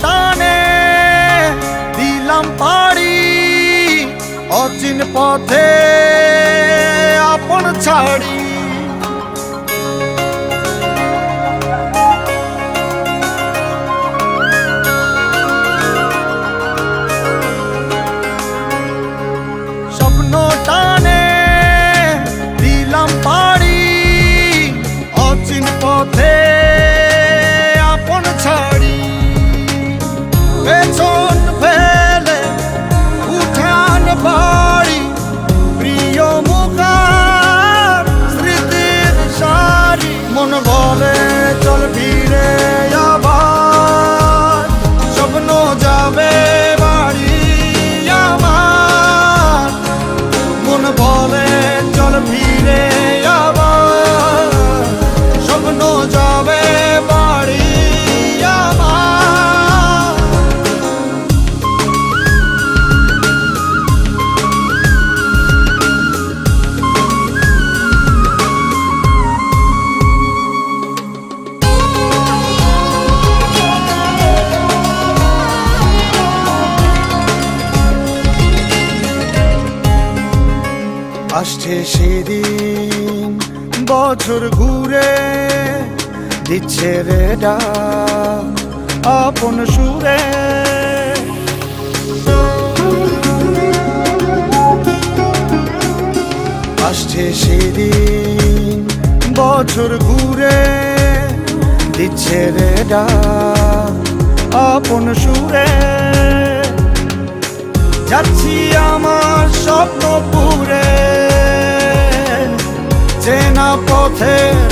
টানে দিলাম পাড়ি অচিন পথে আপন ছাড়ি। স্বপ্ন টানে দিলাম পাড়ি অচিন পথে আপন ছাড়ি। পেছন ফেলে উঠান বাড়ি প্রিয় মুখার স্মৃতির সারি। মন বলে চল ফিরে আবার স্বপ্ন যাবে বাড়ি আমার। মন বলে চল ফিরে আবার স্বপ্ন যাবে বাড়ি আমার। আসছে সেদিন বছর ঘুরে দিচ্ছে রে ডাক আপন সুরে। আসছে সেদিন বছর ঘুরে দিচ্ছে রে ডাক আপন সুরে। যাচ্ছি আমার স্বপ্ন পুরে চেনা পথের